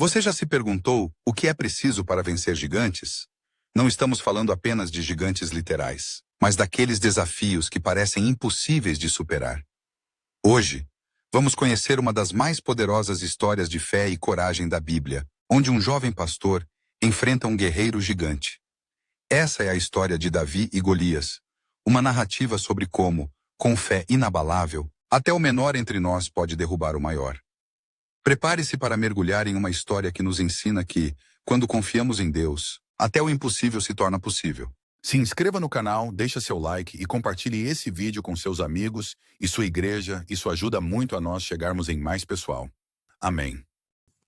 Você já se perguntou o que é preciso para vencer gigantes? Não estamos falando apenas de gigantes literais, mas daqueles desafios que parecem impossíveis de superar. Hoje, vamos conhecer uma das mais poderosas histórias de fé e coragem da Bíblia, onde um jovem pastor enfrenta um guerreiro gigante. Essa é a história de Davi e Golias, uma narrativa sobre como, com fé inabalável, até o menor entre nós pode derrubar o maior. Prepare-se para mergulhar em uma história que nos ensina que, quando confiamos em Deus, até o impossível se torna possível. Se inscreva no canal, deixa seu like e compartilhe esse vídeo com seus amigos e sua igreja. Isso ajuda muito a nós chegarmos em mais pessoal. Amém.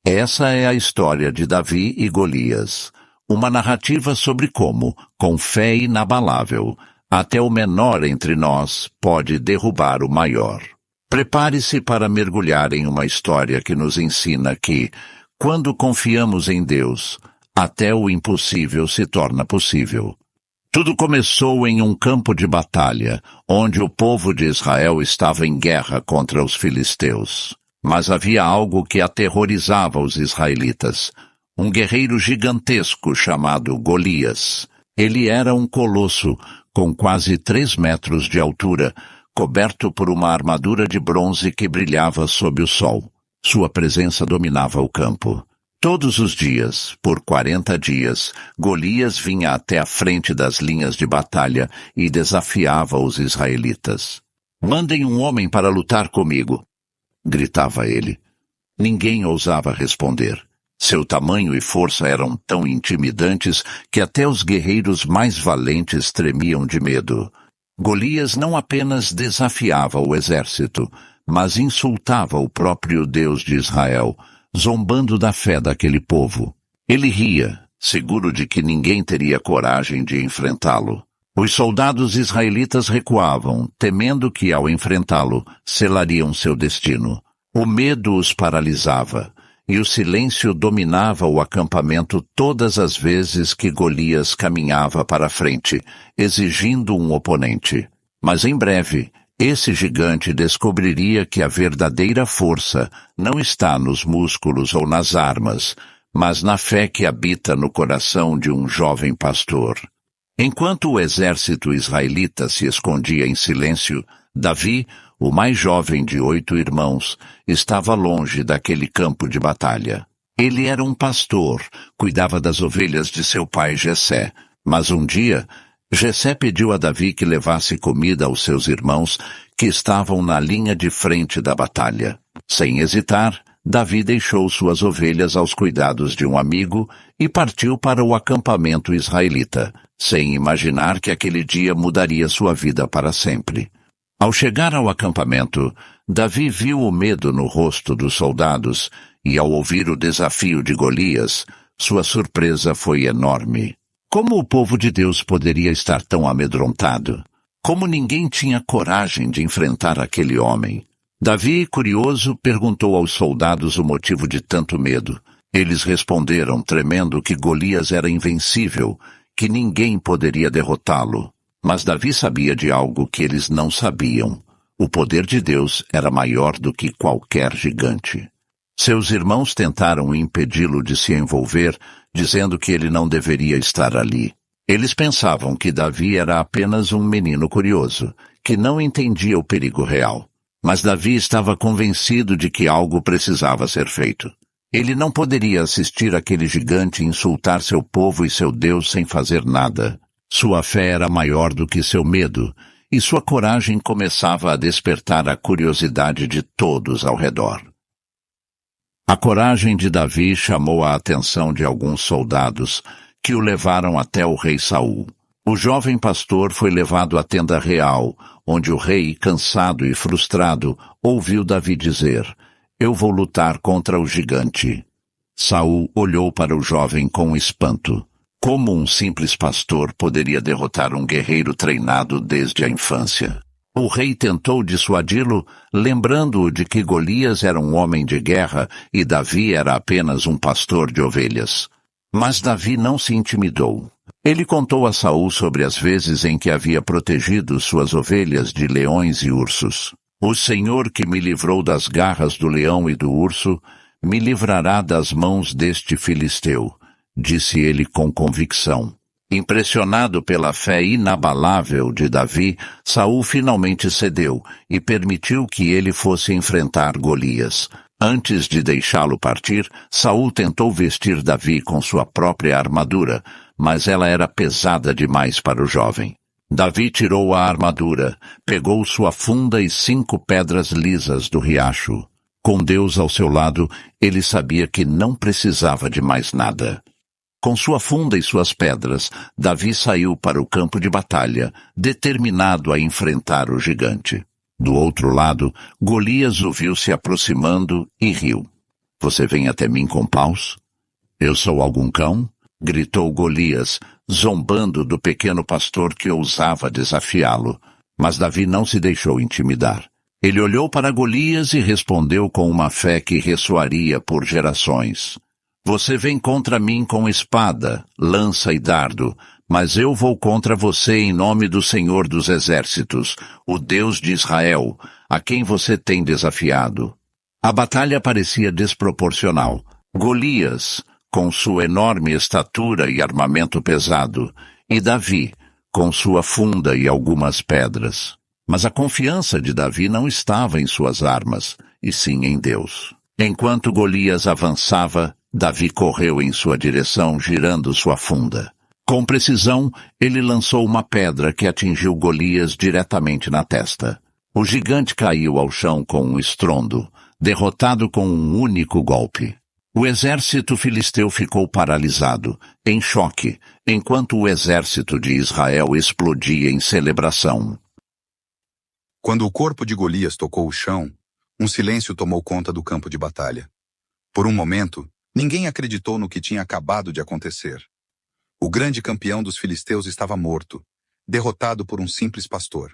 Essa é a história de Davi e Golias, uma narrativa sobre como, com fé inabalável, até o menor entre nós pode derrubar o maior. Prepare-se para mergulhar em uma história que nos ensina que, quando confiamos em Deus, até o impossível se torna possível. Tudo começou em um campo de batalha, onde o povo de Israel estava em guerra contra os filisteus. Mas havia algo que aterrorizava os israelitas, um guerreiro gigantesco chamado Golias. Ele era um colosso, com quase 3 metros de altura, coberto por uma armadura de bronze que brilhava sob o sol. Sua presença dominava o campo. Todos os dias, por 40 dias, Golias vinha até a frente das linhas de batalha e desafiava os israelitas. "Mandem um homem para lutar comigo", gritava ele. Ninguém ousava responder. Seu tamanho e força eram tão intimidantes que até os guerreiros mais valentes tremiam de medo. Golias não apenas desafiava o exército, mas insultava o próprio Deus de Israel, zombando da fé daquele povo. Ele ria, seguro de que ninguém teria coragem de enfrentá-lo. Os soldados israelitas recuavam, temendo que, ao enfrentá-lo, selariam seu destino. O medo os paralisava, e o silêncio dominava o acampamento todas as vezes que Golias caminhava para a frente, exigindo um oponente. Mas em breve, esse gigante descobriria que a verdadeira força não está nos músculos ou nas armas, mas na fé que habita no coração de um jovem pastor. Enquanto o exército israelita se escondia em silêncio, Davi, o mais jovem de 8 irmãos, estava longe daquele campo de batalha. Ele era um pastor, cuidava das ovelhas de seu pai Jessé, mas um dia Jessé pediu a Davi que levasse comida aos seus irmãos que estavam na linha de frente da batalha. Sem hesitar, Davi deixou suas ovelhas aos cuidados de um amigo e partiu para o acampamento israelita, sem imaginar que aquele dia mudaria sua vida para sempre. Ao chegar ao acampamento, Davi viu o medo no rosto dos soldados e, ao ouvir o desafio de Golias, sua surpresa foi enorme. Como o povo de Deus poderia estar tão amedrontado? Como ninguém tinha coragem de enfrentar aquele homem? Davi, curioso, perguntou aos soldados o motivo de tanto medo. Eles responderam, tremendo, que Golias era invencível, que ninguém poderia derrotá-lo. Mas Davi sabia de algo que eles não sabiam. O poder de Deus era maior do que qualquer gigante. Seus irmãos tentaram impedi-lo de se envolver, dizendo que ele não deveria estar ali. Eles pensavam que Davi era apenas um menino curioso, que não entendia o perigo real. Mas Davi estava convencido de que algo precisava ser feito. Ele não poderia assistir aquele gigante insultar seu povo e seu Deus sem fazer nada. Sua fé era maior do que seu medo, e sua coragem começava a despertar a curiosidade de todos ao redor. A coragem de Davi chamou a atenção de alguns soldados, que o levaram até o rei Saul. O jovem pastor foi levado à tenda real, onde o rei, cansado e frustrado, ouviu Davi dizer: "Eu vou lutar contra o gigante." Saul olhou para o jovem com espanto. Como um simples pastor poderia derrotar um guerreiro treinado desde a infância? O rei tentou dissuadi-lo, lembrando-o de que Golias era um homem de guerra e Davi era apenas um pastor de ovelhas. Mas Davi não se intimidou. Ele contou a Saul sobre as vezes em que havia protegido suas ovelhas de leões e ursos. "O Senhor que me livrou das garras do leão e do urso, me livrará das mãos deste filisteu, disse ele com convicção. Impressionado pela fé inabalável de Davi, Saul finalmente cedeu e permitiu que ele fosse enfrentar Golias. Antes de deixá-lo partir, Saul tentou vestir Davi com sua própria armadura, mas ela era pesada demais para o jovem. Davi tirou a armadura, pegou sua funda e 5 pedras lisas do riacho. Com Deus ao seu lado, ele sabia que não precisava de mais nada. Com sua funda e suas pedras, Davi saiu para o campo de batalha, determinado a enfrentar o gigante. Do outro lado, Golias o viu se aproximando e riu. Você vem até mim com paus? Eu sou algum cão? Gritou Golias, zombando do pequeno pastor que ousava desafiá-lo. Mas Davi não se deixou intimidar. Ele olhou para Golias e respondeu com uma fé que ressoaria por gerações. Você vem contra mim com espada, lança e dardo, mas eu vou contra você em nome do Senhor dos Exércitos, o Deus de Israel, a quem você tem desafiado. A batalha parecia desproporcional. Golias, com sua enorme estatura e armamento pesado, e Davi, com sua funda e algumas pedras. Mas a confiança de Davi não estava em suas armas, e sim em Deus. Enquanto Golias avançava, Davi correu em sua direção, girando sua funda. Com precisão, ele lançou uma pedra que atingiu Golias diretamente na testa. O gigante caiu ao chão com um estrondo, derrotado com um único golpe. O exército filisteu ficou paralisado, em choque, enquanto o exército de Israel explodia em celebração. Quando o corpo de Golias tocou o chão, um silêncio tomou conta do campo de batalha. Por um momento, ninguém acreditou no que tinha acabado de acontecer. O grande campeão dos filisteus estava morto, derrotado por um simples pastor.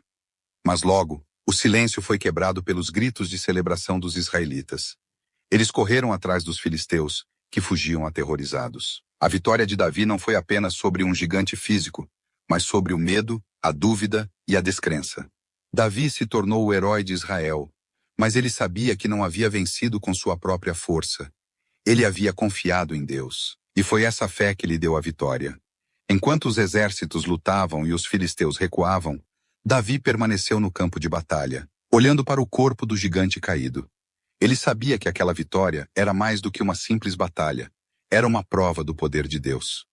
Mas logo, o silêncio foi quebrado pelos gritos de celebração dos israelitas. Eles correram atrás dos filisteus, que fugiam aterrorizados. A vitória de Davi não foi apenas sobre um gigante físico, mas sobre o medo, a dúvida e a descrença. Davi se tornou o herói de Israel, mas ele sabia que não havia vencido com sua própria força. Ele havia confiado em Deus, e foi essa fé que lhe deu a vitória. Enquanto os exércitos lutavam e os filisteus recuavam, Davi permaneceu no campo de batalha, olhando para o corpo do gigante caído. Ele sabia que aquela vitória era mais do que uma simples batalha, era uma prova do poder de Deus.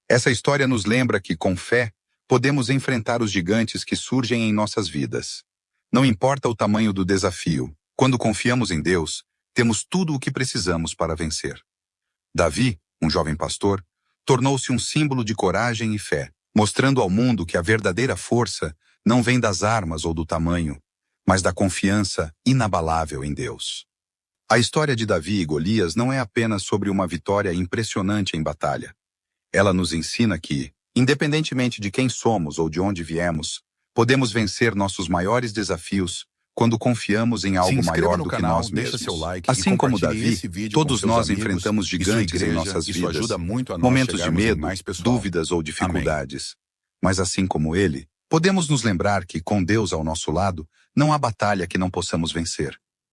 Essa história nos lembra que, com fé, podemos enfrentar os gigantes que surgem em nossas vidas. Não importa o tamanho do desafio, quando confiamos em Deus, temos tudo o que precisamos para vencer. Davi, um jovem pastor, tornou-se um símbolo de coragem e fé, mostrando ao mundo que a verdadeira força não vem das armas ou do tamanho, mas da confiança inabalável em Deus. A história de Davi e Golias não é apenas sobre uma vitória impressionante em batalha. Ela nos ensina que, independentemente de quem somos ou de onde viemos, podemos vencer nossos maiores desafios quando confiamos em algo maior do que nós mesmos. Assim como Davi, todos nós enfrentamos gigantes em nossas vidas, momentos de medo, dúvidas ou dificuldades. Mas assim como ele, podemos nos lembrar que, com Deus ao nosso lado, não há batalha que não possamos vencer.